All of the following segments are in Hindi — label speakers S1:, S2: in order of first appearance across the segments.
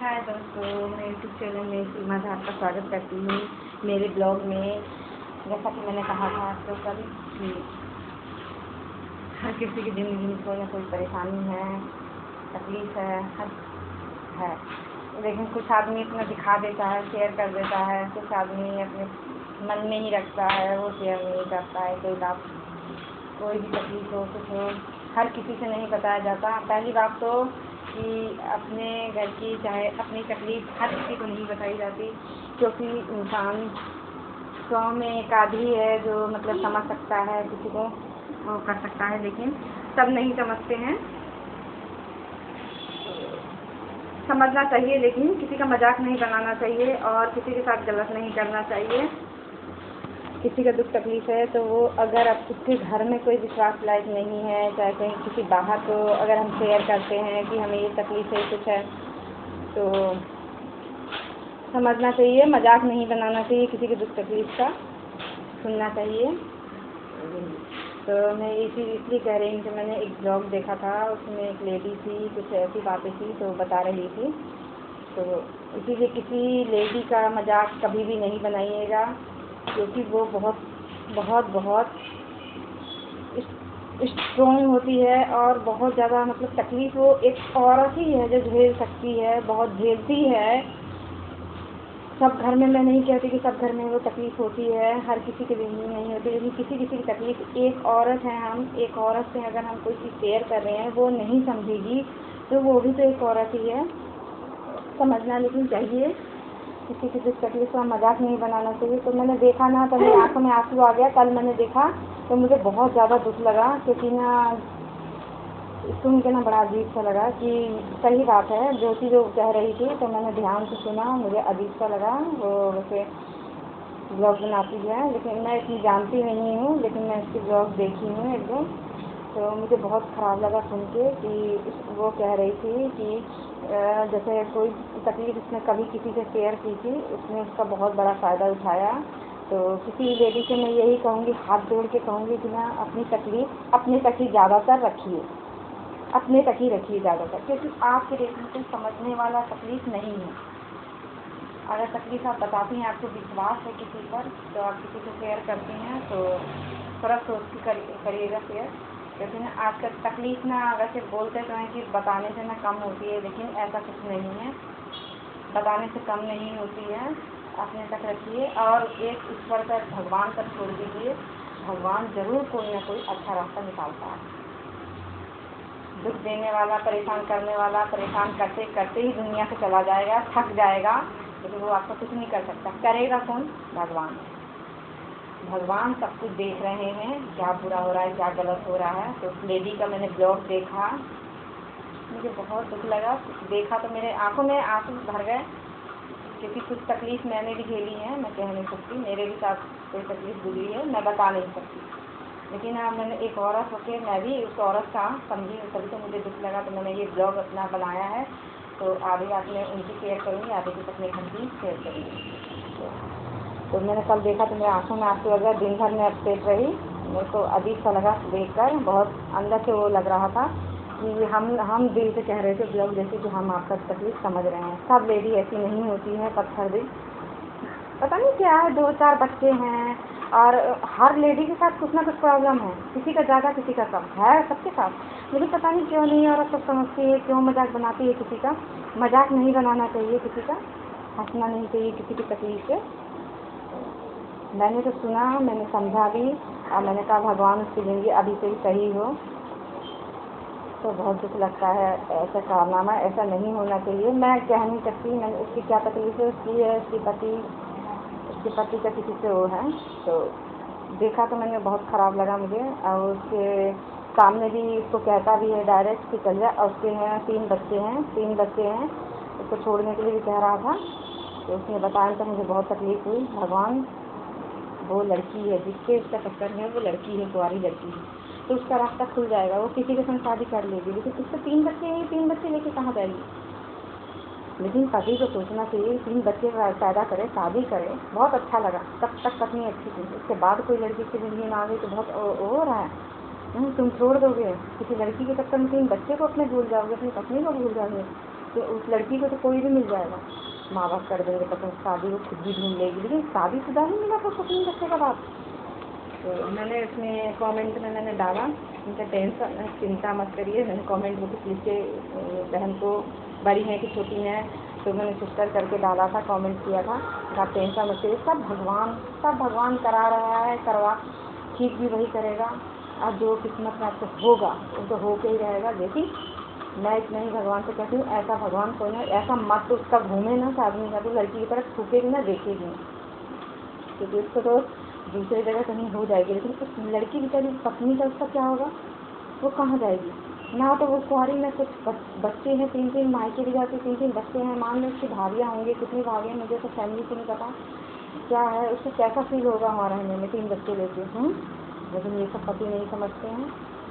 S1: हाय दोस्तों, मैं यूट्यूब चैनल में सीमा झा का स्वागत करती हूँ। मेरे ब्लॉग में जैसा कि मैंने कहा था तो कल कि हर किसी की ज़िंदगी में कोई ना कोई परेशानी है, तकलीफ़ है। लेकिन कुछ आदमी इतना दिखा देता है, शेयर कर देता है, कुछ आदमी अपने मन में ही रखता है, वो शेयर नहीं करता है। कोई बात, कोई भी तकलीफ़ हो, कुछ हो, हर किसी से नहीं बताया जाता। पहली बात तो कि अपने घर की चाहे अपनी तकलीफ़ हर किसी को नहीं बताई जाती, क्योंकि इंसान 100 में एक आदमी है जो मतलब समझ सकता है, किसी को वो कर सकता है, लेकिन सब नहीं समझते हैं। समझना चाहिए, लेकिन किसी का मजाक नहीं बनाना चाहिए और किसी के साथ गलत नहीं करना चाहिए। किसी का दुख तकलीफ़ है तो वो अगर अब उसके घर में कोई विश्वास लायक नहीं है, चाहे कहीं किसी बाहर को अगर हम शेयर करते हैं कि हमें ये तकलीफ़ है, कुछ है, तो समझना चाहिए, मजाक नहीं बनाना चाहिए, किसी के दुख तकलीफ़ का सुनना चाहिए। तो मैं ये चीज़ इसलिए कह रही हूँ कि मैंने एक ब्लॉग देखा था, उसमें एक लेडी थी, कुछ ऐसी बातें थी तो बता रही थी। तो इसीलिए किसी लेडी का मजाक कभी भी नहीं बनाइएगा, क्योंकि वो बहुत बहुत बहुत स्ट्रॉन्ग होती है और बहुत ज़्यादा मतलब तकलीफ़ वो एक औरत ही है जो झेल सकती है, बहुत झेलती है। सब घर में, मैं नहीं कहती कि सब घर में वो तकलीफ़ होती है, हर किसी के लिए नहीं होती, लेकिन किसी किसी की तकलीफ़, एक औरत है, हम एक औरत से अगर हम कोई चीज़ शेयर कर रहे हैं, वो नहीं समझेगी तो वो भी तो एक औरत ही है। समझना लेकिन चाहिए, किसी की दुख तकलीफ़ का मजाक नहीं बनाना चाहिए। तो मैंने देखा ना, तो मेरी आँखों में आंसू आ गया। कल मैंने देखा तो मुझे बहुत ज़्यादा दुख लगा, क्योंकि ना सुन के ना बड़ा अजीब सा लगा कि सही बात है जो चीज़ वो कह रही थी। तो मैंने ध्यान से सुना, मुझे अजीब सा लगा। वो वैसे ब्लॉग बनाती है, लेकिन मैं इतनी जानती नहीं हूँ, लेकिन मैं इसकी ब्लॉग देखी हूँ एक दो। तो मुझे बहुत ख़राब लगा सुन के कि वो कह रही थी कि जैसे कोई तकलीफ़ उसने कभी किसी से शेयर की थी, उसने उसका बहुत बड़ा फ़ायदा उठाया। तो किसी लेडी से मैं यही कहूँगी, हाथ जोड़ के कहूँगी कि ना अपनी तकलीफ़ अपने तक ही ज़्यादातर रखिए, अपने तक ही रखिए ज़्यादातर, क्योंकि आपके देश में कोई समझने वाला तकलीफ़ नहीं है। अगर तकलीफ़ आप बताती हैं, आपको विश्वास है किसी पर, तो आप किसी को शेयर करती हैं तो थोड़ा सोच के करिएगा शेयर, क्योंकि ना आजकल तकलीफ़ ना वैसे बोलते तो हैं कि बताने से ना कम होती है, लेकिन ऐसा कुछ नहीं है, बताने से कम नहीं होती है। अपने तक रखिए और एक ईश्वर पर, भगवान पर छोड़ दीजिए। भगवान ज़रूर कोई ना कोई अच्छा रास्ता निकालता है। दुख देने वाला, परेशान करने वाला, परेशान करते करते ही दुनिया से चला जाएगा, थक जाएगा, लेकिन वो आपको कुछ नहीं कर सकता। करेगा कौन? भगवान। भगवान सब कुछ देख रहे हैं, क्या बुरा हो रहा है, क्या गलत हो रहा है। तो उस लेडी का मैंने ब्लॉग देखा, मुझे बहुत दुख लगा। देखा तो मेरे आंखों में आंसू भर गए, क्योंकि कुछ तकलीफ़ मैंने भी झेली है, मैं कह नहीं सकती, मेरे भी साथ कोई तकलीफ़ गुजरी है, मैं बता नहीं सकती। लेकिन मैंने एक औरत होकर मैं भी उस औरत का समझी, तभी तो मुझे दुख लगा। तो मैंने ये ब्लॉग अपना बनाया है, तो आगे आपने उनकी शेयर करूँगी, आगे कुछ अपने घर की शेयर करूँगी। तो मैंने कल देखा तो मेरे आँखों में आंसू आ गया, दिन भर में अपसेट रही। मेरे को अजीब सा लगा देखकर, बहुत अंदर से वो लग रहा था कि हम दिल से कह रहे थे ब्लॉग जैसे कि हम आपका तकलीफ़ समझ रहे हैं। सब लेडी ऐसी नहीं होती हैं, पत्थर दिल, पता नहीं क्या है, 2-4 बच्चे हैं और हर लेडी के साथ कुछ ना कुछ प्रॉब्लम है, किसी का ज़्यादा किसी का कम है, सबके साथ। मुझे पता नहीं क्यों नहीं औरत सब समझती है, क्यों मजाक बनाती है किसी का। मजाक नहीं बनाना चाहिए किसी का, हंसना नहीं चाहिए किसी की तकलीफ से। मैंने तो सुना, मैंने समझा भी, और मैंने कहा भगवान उसकी ज़िंदगी अभी से ही सही हो। तो बहुत दुख लगता है, ऐसा कारनामा ऐसा नहीं होना चाहिए। मैं कह नहीं सकती मैंने उसकी क्या तकलीफ है, उसकी है, उसके पति का किसी से वो है। तो देखा तो मैंने बहुत ख़राब लगा मुझे, और उसके सामने भी उसको कहता भी है डायरेक्ट कि चल जा। और उसके हैं 3 बच्चे हैं, उसको छोड़ने के लिए भी कह रहा था। तो उसने बताया तो मुझे बहुत तकलीफ़ हुई। भगवान, वो लड़की है जिसके उसका चक्कर है, वो लड़की है, कुंवारी लड़की है, तो उसका रास्ता खुल जाएगा, वो किसी के संग शादी कर लेगी। लेकिन उसके 3 बच्चे हैं, 3 बच्चे लेके कहाँ जाएगी? लेकिन पति को सोचना चाहिए, 3 बच्चे पैदा करे, शादी करे। बहुत अच्छा लगा, तब तक पत्नी अच्छी थी, उसके बाद कोई लड़की की ज़िंदगी में आ गई तो बहुत वो हो रहा है। तुम छोड़ दोगे किसी लड़की के चक्कर में, 3 बच्चे को अपने भूल जाओगे, अपनी पत्नी को भूल जाओगे। तो उस लड़की को तो कोई भी मिल जाएगा, माँ बाप कर देंगे पसंद, शादी वो खुद भी ढूंढ लेगी, लेकिन शादीशुदा नहीं मिला तो अपने बच्चे का बाप। तो मैंने उसमें कमेंट में मैंने डाला, उनका टेंशन चिंता मत करिए, मैंने कमेंट में कुछ लिखे, बहन को बड़ी है कि छोटी है, तो मैंने सिस्टर करके डाला था, कमेंट किया था, आप टेंशन मत करिए, सब भगवान करा रहा है, करवा ठीक भी वही करेगा, और जो किस्मत में आपको होगा वो तो होके ही रहेगा। लेकिन मैं इतना ही भगवान से कहती हूँ, ऐसा भगवान कोई ना, ऐसा मत तो उसका घूमे ना आदमी का, तो लड़की की तरफ छूकेगी ना, देखेगी ना, क्योंकि उसको तो दूसरी जगह कहीं हो जाएगी, लेकिन उस लड़की बेचारी पत्नी का उसका क्या होगा, वो कहाँ जाएगी ना। तो वो कुंवारी में कुछ बच्चे हैं, 3 मायके भी जाते, 3 बच्चे हैं, मान लो उसकी भाभियाँ होंगी, कितनी भाभियाँ, मुझे तो फैमिली से नहीं पता क्या है, उसको कैसा फील होगा हमारा रहने में 3 बच्चे लेके। लेकिन ये सब पति नहीं समझते हैं।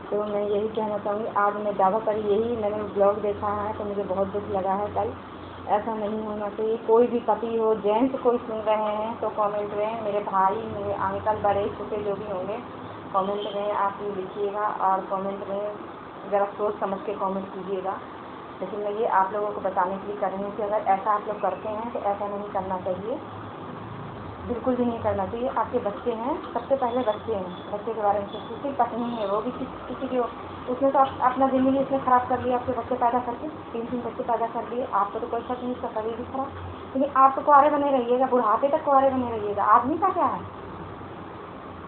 S1: तो मैं यही कहना चाहूँगी, आज मैं ज़्यादातर यही मैंने ब्लॉग देखा है तो मुझे बहुत दुख लगा है कल। ऐसा नहीं होना चाहिए, कोई भी पति हो, जेंट्स कोई सुन रहे हैं तो कमेंट में, मेरे भाई, मेरे अंकल, बड़े छोटे जो भी होंगे, कमेंट में आप लिखिएगा, और कमेंट में ज़रा सोच समझ के कमेंट कीजिएगा। लेकिन मैं ये आप लोगों को बताने के लिए कर रही हूँ कि अगर ऐसा आप लोग करते हैं तो ऐसा नहीं करना चाहिए, बिल्कुल भी नहीं करना चाहिए। आपके बच्चे हैं, सबसे पहले बच्चे हैं, बच्चे के बारे में सोचिए, सिर्फ पत्नी है वो भी किसी की, उसने तो अपना ज़िंदगी उसने ख़राब कर लिया, आपके बच्चे पैदा करके 3 बच्चे पैदा कर लिए, आपको तो कोई शक नहीं, उसका शरीर भी खराब, लेकिन आप तो कुंवारे बने रहिएगा, बुढ़ापे तक कुंवारे बने रहिएगा, आदमी का क्या है।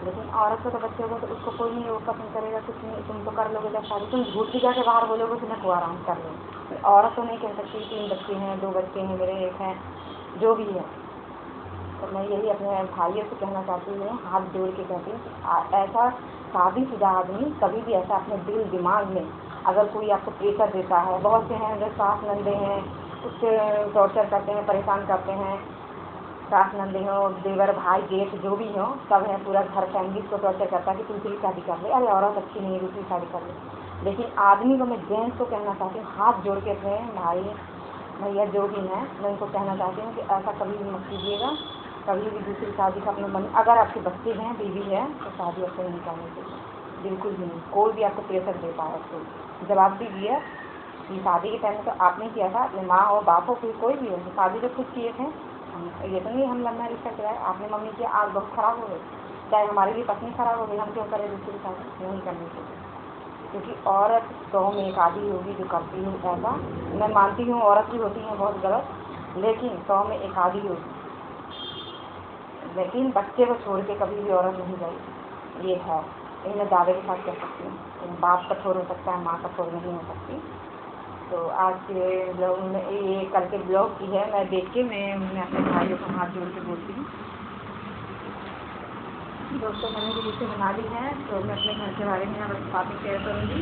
S1: लेकिन औरत को तो बच्चे होगा तो उसको कोई नहीं वो पसंद करेगा, कुछ नहीं, तुम तो कर लोगे जब शादी, तुम झूठ भी जाके बाहर बोलोगे तो मैं कुंवारा हूँ कर लो। औरत तो नहीं कह सकती 3 बच्चे हैं, 2 बच्चे हैं मेरे, 1 हैं, जो भी है। तो मैं यही अपने भाइयों से कहना चाहती हूँ, हाथ जोड़ के कहती हूँ, ऐसा शादीशुदा आदमी कभी भी ऐसा अपने दिल दिमाग में, अगर कोई आपको प्रेशर देता है, बहुत से हैं जो सास नंदे हैं, उससे टॉर्चर करते हैं, परेशान करते हैं, सास नंदे हो, देवर भाई जेठ जो भी हो, सब है, पूरा घर फैमिली को टॉर्चर करता है कि दूसरी शादी कर ले, अरे औरत अच्छी नहीं है, दूसरी शादी कर ले। लेकिन आदमी को, मैं जेंट्स को कहना चाहती हूँ, हाथ जोड़ के अपने भाई भैया जो भी हैं, मैं उनको कहना चाहती हूँ कि ऐसा कभी भी मत कीजिएगा, कभी भी दूसरी शादी का अपने मन, अगर आपके बच्चे हैं, बीवी है, तो शादी आपको नहीं करनी चाहिए, बिल्कुल भी नहीं। कोई भी आपको प्रेशर देता है तो जवाब दीजिए कि शादी के टाइम में तो आपने किया था, अपने माँ हो, बाप हो, कोई भी हो, शादी तो खुद किए थे, ये तो नहीं हम लम्बा रिश्ता किया है, आपने मम्मी किया, आज बहुत ख़राब हो गई, चाहे हमारी भी पत्नी ख़राब हो गई, हम क्यों करें दूसरी शादी, नहीं करनी चाहिए। क्योंकि औरत 100 में एक आधी होगी जो करती है ऐसा, मैं मानती हूँ औरत भी होती हैं बहुत गलत, लेकिन 100 में एक आधी होगी। लेकिन बच्चे को छोड़ के कभी भी औरत नहीं गई, ये है, ये मैं दावे के साथ कह सकती हूँ। बाप कठोर हो सकता है, माँ कठोर नहीं हो सकती। तो आज के ब्लॉग में ये कल के ब्लॉग की है, मैं देख के मैं अपने भाइयों को हाथ जोड़ के बोलती हूँ। दोस्तों मैंने भी रील्स बना ली है, तो मैं अपने घर के बारे में बस बातें शेयर करूँगी।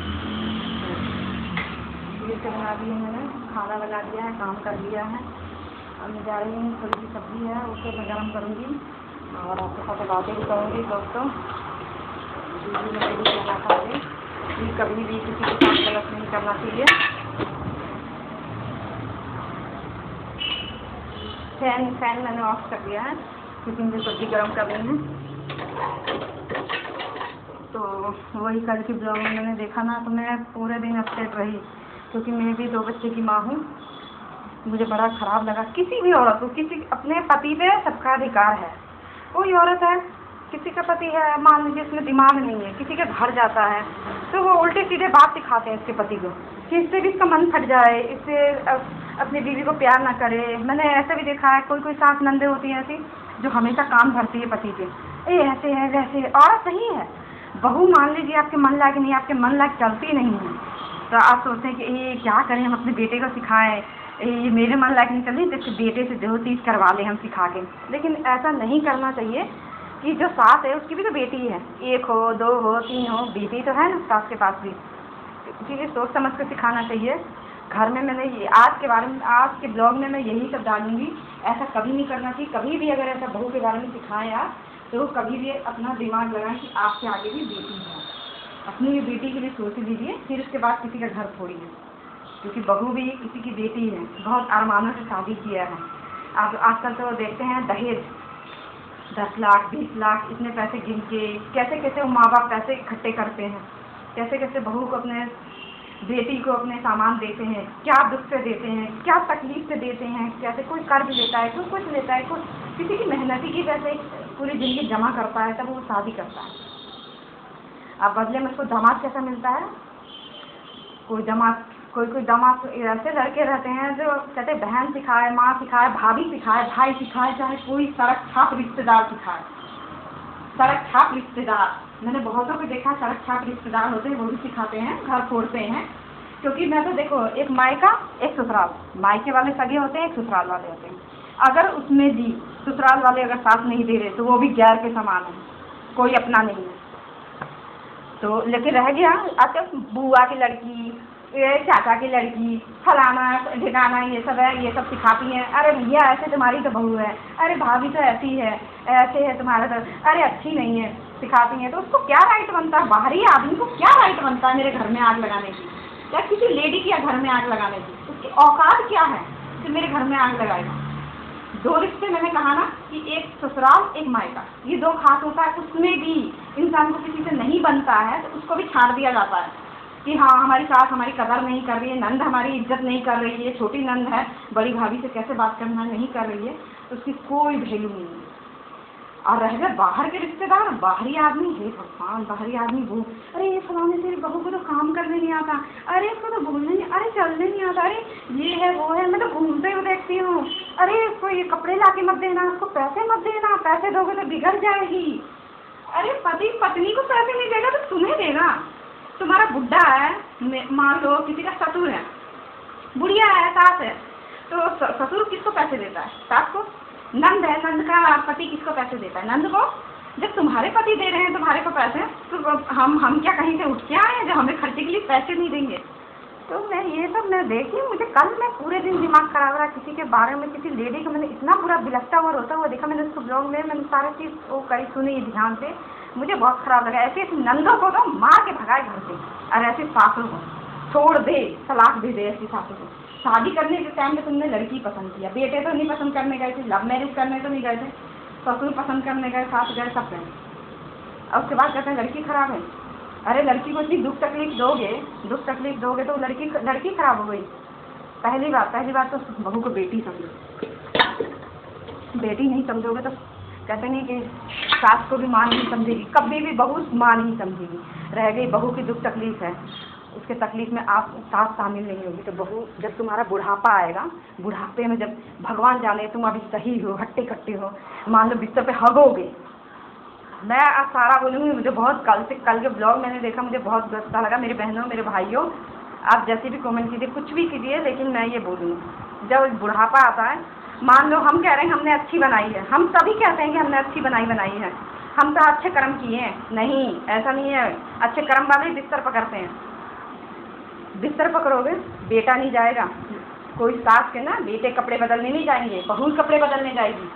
S1: रील्स बना दी है मैंने, खाना बना दिया है, काम कर लिया है, अब मैं जा रही हूँ, थोड़ी सी सब्ज़ी है उसे मैं गर्म करूँगी और आपके साथ बातें भी करूँगी। दोस्तों वीडियो में भी कहना चाहूँगी कि कभी भी किसी के साथ गलत नहीं करना चाहिए। फैन मैंने ऑफ कर दिया है क्योंकि मुझे सब्ज़ी गर्म करनी है। तो वही कल की ब्लॉग में मैंने देखा ना, तो मैं पूरे दिन अपसेट रही, क्योंकि मैं भी 2 बच्चे की माँ हूँ। मुझे बड़ा ख़राब लगा, किसी भी औरत को, किसी अपने पति पे सबका अधिकार है। कोई औरत है, किसी का पति है, मान लीजिए इसमें दिमाग नहीं है, किसी के घर जाता है तो वो उल्टे सीधे बात सिखाते हैं इसके पति को कि इससे भी इसका मन फट जाए, इससे अपनी बीवी को प्यार ना करे। मैंने ऐसा भी देखा है, कोई सास नंदे होती हैं ऐसी जो हमेशा काम भरती है पति के, ये ऐसे है वैसे है, और सही है, बहू मान लीजिए आपके मन लायक नहीं, आपके मन लायक चलती नहीं है, तो आप सोचते हैं कि ये क्या करें, हम अपने बेटे को सिखाएं, ये मेरे मन लायक नहीं चल रही, तो बेटे से जो चीज़ करवा लें हम सिखा के। लेकिन ऐसा नहीं करना चाहिए कि जो सास है उसकी भी तो बेटी है, 1 हो 2 हो 3 हो, बेटी तो है ना सास के पास भी, इसलिए सोच समझ कर सिखाना चाहिए। घर में मैंने ये आज के बारे में, आज के ब्लॉग में मैं यही सब डालूंगी, ऐसा कभी नहीं करना चाहिए। कभी भी अगर ऐसा बहू के बारे में सिखाएं आप, तो कभी भी अपना दिमाग लगाएं कि आपके आगे भी बेटी है, अपनी भी बेटी के लिए सोच लीजिए, फिर उसके बाद किसी का घर छोड़िए, क्योंकि बहू भी किसी की बेटी है, बहुत अरमानों से शादी किया है। आप आजकल तो देखते हैं दहेज 10 लाख 20 लाख इतने पैसे गिन के कैसे कैसे वो माँ बाप पैसे इकट्ठे करते हैं, कैसे कैसे बहू को अपने बेटी को अपने सामान देते हैं, क्या दुख से देते हैं, क्या तकलीफ से देते हैं, कैसे कोई कर्ज लेता है, कोई कुछ लेता है, कोई किसी की मेहनती की पैसे पूरी ज़िंदगी जमा करता है, तब वो शादी करता है। अब बदले में उसको दामाद कैसा मिलता है? कोई दामाद ऐसे लड़के रहते हैं जो कहते बहन सिखाए, माँ सिखाए, भाभी सिखाए, भाई सिखाए, चाहे कोई सड़क छाप रिश्तेदार सिखाए। सड़क छाप रिश्तेदार, मैंने बहुतों को देखा, सड़क छाप रिश्तेदार होते हैं, वो भी सिखाते हैं, घर फोड़ते हैं। क्योंकि मैं तो देखो, एक मायका एक ससुराल, मायके वाले सगे होते हैं, एक ससुराल वाले होते हैं। अगर उसमें भी ससुराल वाले अगर साथ नहीं दे रहे तो वो भी गैर के समान है, कोई अपना नहीं है। तो लेकिन रह गया अच्छा बुआ की लड़की, ये चाचा की लड़की, फलाना ठिकाना, ये सब है, ये सब सिखाती हैं। अरे भैया ऐसे तुम्हारी तो बहू है, अरे भाभी तो ऐसी है, ऐसे है तुम्हारा तो, अरे अच्छी नहीं है, सिखाती हैं। तो उसको क्या राइट बनता है, बाहरी आदमी को क्या राइट बनता है मेरे घर में आग लगाने की, या किसी लेडी की घर में आग लगाने की? उसकी औकात क्या है कि मेरे घर में आग लगाएगा? दो रिश्ते मैंने कहा ना कि एक ससुराल एक मायका, ये दो खास होता है। उसमें भी इंसान को किसी से नहीं बनता है तो उसको भी छाड़ दिया जाता है कि हाँ हमारी सास हमारी कदर नहीं कर रही है, नंद हमारी इज्जत नहीं कर रही है, छोटी नंद है, बड़ी भाभी से कैसे बात करना नहीं कर रही है, तो उसकी कोई वैल्यू नहीं है। और रह गए बाहर के रिश्तेदार, बाहरी आदमी, हे भगवान, बाहरी आदमी वो, अरे ये फलाने तेरी बहू को तो काम करने नहीं आता, अरे इसको तो बोलने नहीं, अरे चलने नहीं आता, अरे ये है वो है, मैं तो घूमते हुए देखती हूँ, अरे इसको ये कपड़े ला के मत देना, उसको पैसे मत देना, पैसे दोगे तो बिगड़ जाएगी। अरे पति पत्नी को पैसे नहीं देगा तो तुम्हें देगा। तुम्हारा बुढ़ा है, मान लो किसी का ससुर है, बुढ़िया है, सास है, तो ससुर किसको पैसे देता है? सास को। नंद है, नंद का पति किसको पैसे देता है? नंद को। जब तुम्हारे पति दे रहे हैं तुम्हारे को पैसे, तो हम क्या कहीं से उठ के आए हैं जो हमें खर्चे के लिए पैसे नहीं देंगे? तो मैं ये सब मैं देखी, मुझे कल मैं पूरे दिन दिमाग खराब रहा किसी के बारे में, किसी लेडी को मैंने इतना बुरा बिलखता हुआ रोता हुआ देखा। मैंने उसको ब्लॉग में मैंने सारी चीज़ वो करी, सुनी ध्यान से, मुझे बहुत खराब लगा। ऐसी ऐसी नंदों को तो मार के भगाए घर से, और ऐसी सासों को छोड़ दे, तलाक दे दे ऐसी सासों को। शादी करने के टाइम में तुमने लड़की पसंद किया, बेटे तो नहीं पसंद करने गए थे, लव मैरिज करने तो नहीं गए थे, ससुर पसंद करने गए, सास गए, सब गए, और उसके बाद कहते हैं लड़की खराब है। अरे लड़की को इतनी दुख तकलीफ दोगे तो लड़की खराब हो गई। पहली बात तो बहू को बेटी समझो, बेटी नहीं समझोगे तो कहते नहीं कि सास को भी माँ नहीं समझेगी, कभी भी बहू माँ नहीं समझेगी। रह गई बहू की दुख तकलीफ है, उसके तकलीफ में आप सास शामिल नहीं होगी तो बहू, जब तुम्हारा बुढ़ापा आएगा, बुढ़ापे में जब भगवान जाने तुम अभी सही हो, हट्टे कट्टे हो, मान लो बिस्तर पे हगोगे, मैं आज सारा बोलूँगी। मुझे बहुत कल के ब्लॉग मैंने देखा, मुझे बहुत अच्छा लगा। मेरी बहनों, मेरे भाइयों, आप जैसे भी कमेंट कीजिए, कुछ भी कीजिए, लेकिन मैं ये बोलूँगी, जब बुढ़ापा आता है, मान लो हम कह रहे हैं हमने अच्छी बनाई है, हम सभी कहते हैं कि हमने अच्छी बनाई है, हम तो अच्छे कर्म किए हैं, नहीं ऐसा नहीं है। अच्छे कर्म वाले बिस्तर पकड़ते हैं, बिस्तर पकड़ोगे बेटा नहीं जाएगा, कोई सास के ना बेटे कपड़े बदलने नहीं जाएंगे, बहू कपड़े बदलने जाएगी,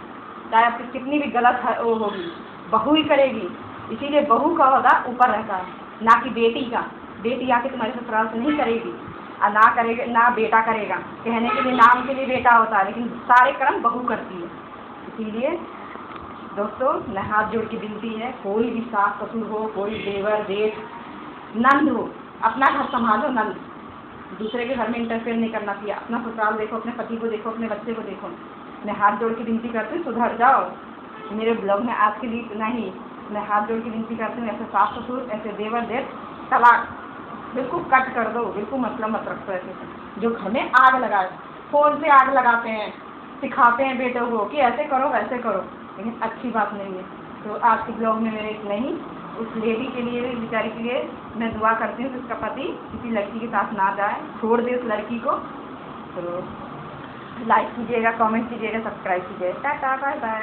S1: चाहे आपकी कितनी भी गलत वो होगी, बहू ही करेगी। इसीलिए बहू का होगा ऊपर रहता है, ना कि बेटी का। बेटी आके तुम्हारे ससुराल से नहीं करेगी, और ना करेगा, ना बेटा करेगा। कहने के लिए नाम के लिए बेटा होता है, लेकिन सारे कर्म बहू करती है। इसीलिए दोस्तों, मैं हाथ जोड़ के विनती है, कोई भी सास ससुर हो, कोई देवर जेठ नंद हो, अपना घर संभालो नंद, दूसरे के घर में इंटरफेयर नहीं करना चाहिए। अपना ससुराल देखो, अपने पति को देखो, अपने बच्चे को देखो। मैं हाथ जोड़ के विनती करती हूँ, सुधर जाओ। मेरे ब्लॉग में आज के लिए इतना ही। मैं हाथ जोड़ के विनती करती हूँ, ऐसे सास ससुर, ऐसे देवर जेठ, तलाक बिल्कुल कट कर दो, बिल्कुल मतलब मत रखो। ऐसे जो घर में आग लगाए, फोन से आग लगाते हैं, सिखाते हैं बेटों को कि ऐसे करो वैसे करो, लेकिन अच्छी बात नहीं है। तो आज के ब्लॉग में मेरे इतना ही। उस लेडी के लिए, बेचारी के लिए मैं दुआ करती हूँ कि उसका पति किसी लड़की के साथ ना जाए, छोड़ दे उस लड़की को। तो लाइक कीजिएगा, कमेंट कीजिएगा, सब्सक्राइब कीजिएगा। Tata, bye bye.